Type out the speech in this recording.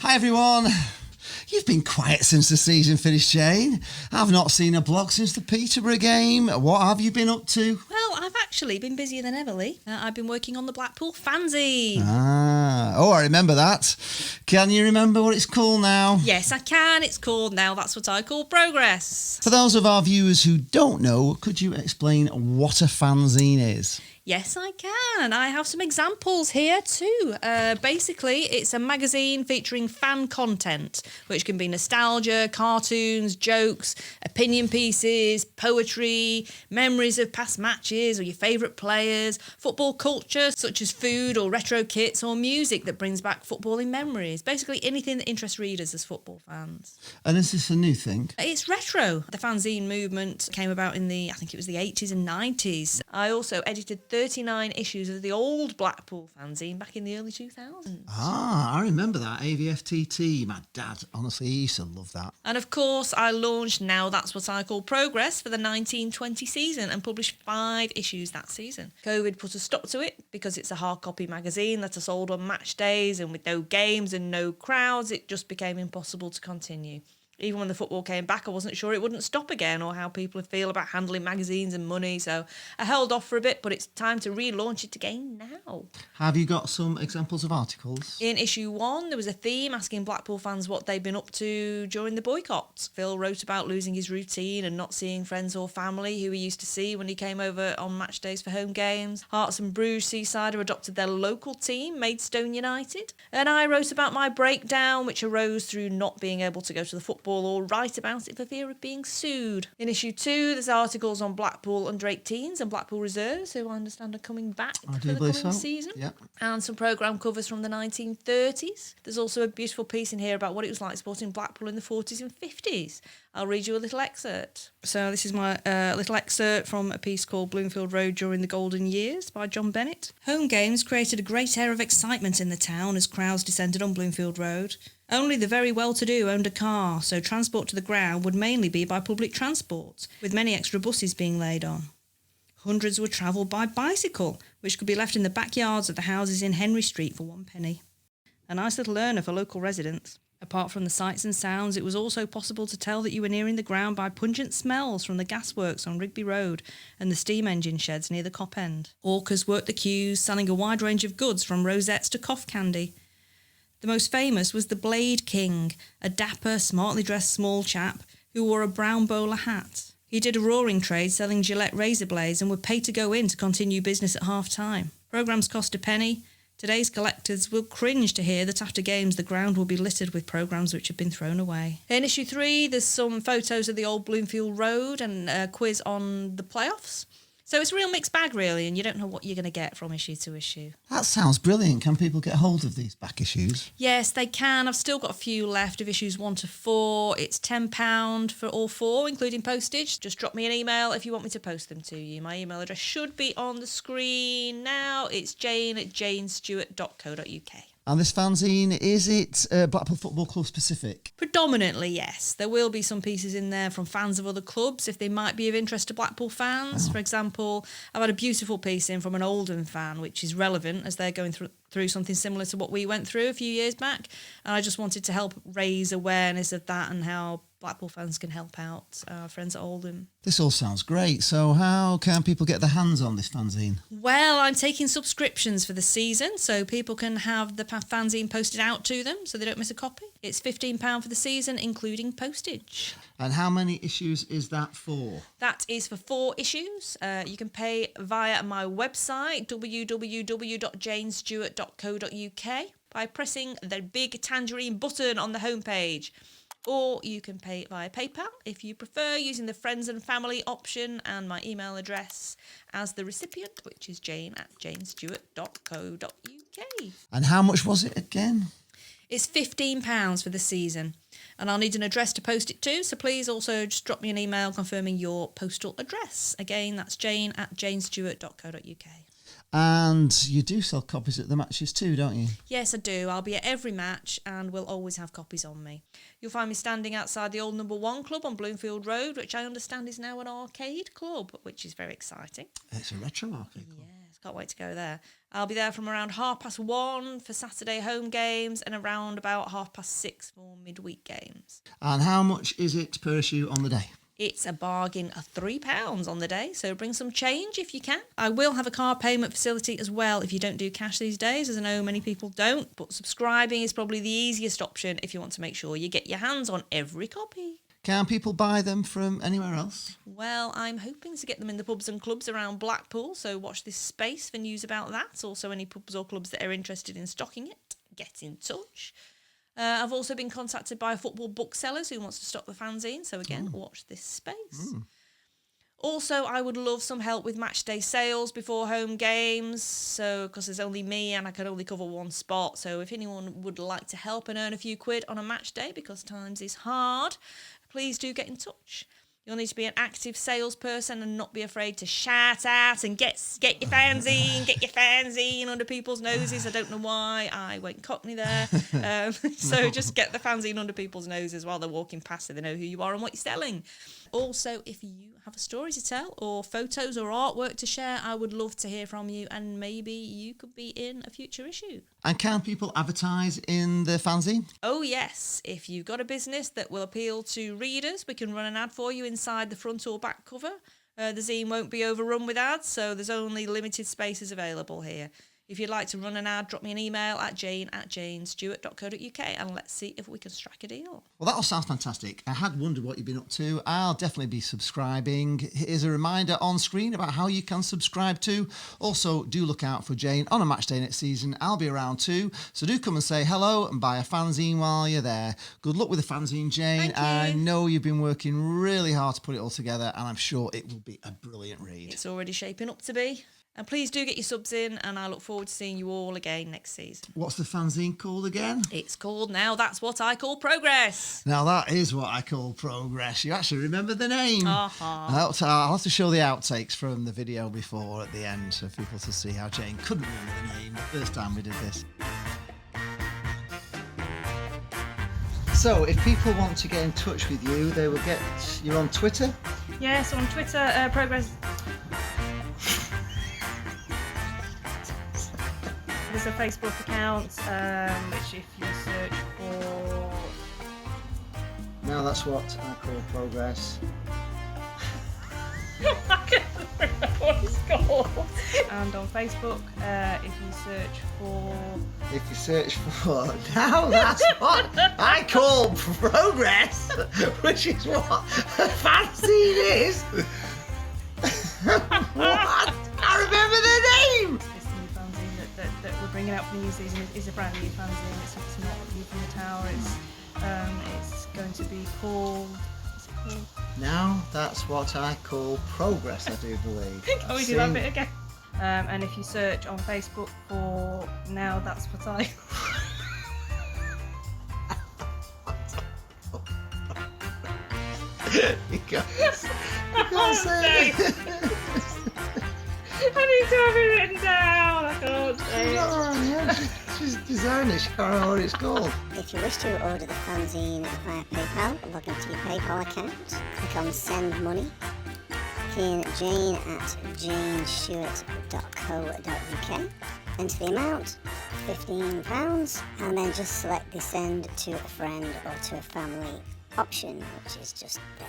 Hi everyone. You've been quiet since the season finished, Jane. I've not seen a blog since the Peterborough game. What have you been up to? Well, I've actually been busier than ever, Lee. I've been working on the Blackpool Fanzine. I remember that. Can you remember what it's called now? Yes, I can. It's called Now That's What I Call Progress. For those of our viewers who don't know, could you explain what a fanzine is? Yes, I can. I have some examples here too. Basically, it's a magazine featuring fan content, which can be nostalgia, cartoons, jokes, opinion pieces, poetry, memories of past matches or your favourite players, football culture such as food or retro kits or music that brings back footballing memories. Basically, anything that interests readers as football fans. And is this a new thing? It's retro. The fanzine movement came about in I think it was the 80s and 90s. I also edited 39 issues of the old Blackpool fanzine back in the early 2000s. I remember that, AVFTT. My dad, honestly, he used to love that. And of course, I launched Now That's What I Call Progress for the 1920 season and published 5 issues that season. COVID put a stop to it because it's a hard copy magazine that are sold on match days, and with no games and no crowds, it just became impossible to continue. Even when the football came back, I wasn't sure it wouldn't stop again or how people would feel about handling magazines and money. So I held off for a bit, but it's time to relaunch it again now. Have you got some examples of articles? In issue 1, there was a theme asking Blackpool fans what they'd been up to during the boycott. Phil wrote about losing his routine and not seeing friends or family who he used to see when he came over on match days for home games. Hearts and Bruges Seasider adopted their local team, Maidstone United. And I wrote about my breakdown, which arose through not being able to go to the football or write about it for fear of being sued. In issue 2, there's articles on Blackpool under 18s and Blackpool Reserves, who I understand are coming back for the coming season. Yep. And some programme covers from the 1930s. There's also a beautiful piece in here about what it was like supporting Blackpool in the 40s and 50s. I'll read you a little excerpt. So this is my little excerpt from a piece called Bloomfield Road During the Golden Years by John Bennett. Home games created a great air of excitement in the town as crowds descended on Bloomfield Road. Only the very well-to-do owned a car, so transport to the ground would mainly be by public transport, with many extra buses being laid on. Hundreds would travel by bicycle, which could be left in the backyards of the houses in Henry Street for 1 penny. A nice little earner for local residents. Apart from the sights and sounds, it was also possible to tell that you were nearing the ground by pungent smells from the gasworks on Rigby Road and the steam engine sheds near the Cop End. Hawkers worked the queues, selling a wide range of goods from rosettes to cough candy. The most famous was the Blade King, a dapper, smartly dressed small chap who wore a brown bowler hat. He did a roaring trade selling Gillette razor blades and would pay to go in to continue business at half-time. Programmes cost a penny. Today's collectors will cringe to hear that after games the ground will be littered with programmes which have been thrown away. In issue 3, there's some photos of the old Bloomfield Road and a quiz on the playoffs. So it's a real mixed bag, really, and you don't know what you're going to get from issue to issue. That sounds brilliant. Can people get hold of these back issues? Yes, they can. I've still got a few left of issues 1 to 4. It's £10 for all 4, including postage. Just drop me an email if you want me to post them to you. My email address should be on the screen now. It's jane@janestewart.co.uk. And this fanzine, is it Blackpool Football Club specific? Predominantly, yes. There will be some pieces in there from fans of other clubs if they might be of interest to Blackpool fans. For example, I've had a beautiful piece in from an Oldham fan, which is relevant as they're going through something similar to what we went through a few years back. And I just wanted to help raise awareness of that and how Blackpool fans can help out our friends at Oldham. This all sounds great. So how can people get their hands on this fanzine? Well, I'm taking subscriptions for the season, so people can have the fanzine posted out to them so they don't miss a copy. It's £15 for the season, including postage. And how many issues is that for? That is for 4 issues. You can pay via my website, www.janestewart.co.uk, by pressing the big tangerine button on the homepage. Or you can pay it via PayPal if you prefer, using the friends and family option and my email address as the recipient, which is jane@janestewart.co.uk. And how much was it again? It's £15 for the season, and I'll need an address to post it to, so please also just drop me an email confirming your postal address. Again, that's jane@janestewart.co.uk. And you do sell copies at the matches too, don't you? Yes, I do. I'll be at every match and will always have copies on me. You'll find me standing outside the old Number 1 club on Bloomfield Road, which I understand is now an arcade club, which is very exciting. It's a retro arcade club. Yes, Can't wait to go there. I'll be there from around 1:30 for Saturday home games and around about 6:30 for midweek games. And how much is it per issue on the day? It's a bargain of £3 on the day, so bring some change if you can. I will have a card payment facility as well if you don't do cash these days, as I know many people don't, but subscribing is probably the easiest option if you want to make sure you get your hands on every copy. Can people buy them from anywhere else? Well, I'm hoping to get them in the pubs and clubs around Blackpool, so watch this space for news about that. Also, any pubs or clubs that are interested in stocking it, get in touch. I've also been contacted by football booksellers who wants to stock the fanzine, so again, watch this space. Also, I would love some help with match day sales before home games, so because there's only me and I can only cover one spot, so if anyone would like to help and earn a few quid on a match day because times is hard, please do get in touch. You'll need to be an active salesperson and not be afraid to shout out and get your fanzine under people's noses. I don't know why I went Cockney there. So just get the fanzine under people's noses while they're walking past so they know who you are and what you're selling. Also, if you have a story to tell or photos or artwork to share, I would love to hear from you and maybe you could be in a future issue. And can people advertise in the fanzine? Oh yes, if you've got a business that will appeal to readers, we can run an ad for you inside the front or back cover. The zine won't be overrun with ads, so there's only limited spaces available here. If you'd like to run an ad, drop me an email at jane@janestewart.co.uk and let's see if we can strike a deal. Well, that all sounds fantastic. I had wondered what you've been up to. I'll definitely be subscribing. Here's a reminder on screen about how you can subscribe too. Also, do look out for Jane on a match day next season. I'll be around too, so do come and say hello and buy a fanzine while you're there. Good luck with the fanzine, Jane. Thank you. I know you've been working really hard to put it all together, and I'm sure it will be a brilliant read. It's already shaping up to be. And please do get your subs in, and I look forward to seeing you all again next season. What's the fanzine called again? It's called Now That's What I Call Progress. Now that is what I call progress. You actually remember the name. Uh-huh. I'll have to show the outtakes from the video before at the end for people to see how Jane couldn't remember the name the first time we did this. So if people want to get in touch with you, they will get... You're on Twitter? Yes, on Twitter, Progress... There's a Facebook account, which if you search for... Now that's what I call progress. I can't remember what it's called. And on Facebook, if you search for... Now that's what I call progress, which is what a fanzine is. What? I remember the name! That we're bringing out for the new season is a brand new fanzine. It's not View from the Tower. It's going to be called... What's it called? Now that's what I call progress, I do believe. Can we do that bit again? And if you search on Facebook for Now That's What I... You can't say it. I need to have it written down. I can't say it. She's designed it. She can't remember what it's called. If you wish to order the fanzine via PayPal, log into your PayPal account, click on Send Money, key in Jane at janestewart.co.uk, enter the amount, £15, and then just select the Send to a Friend or to a Family option, which is just there.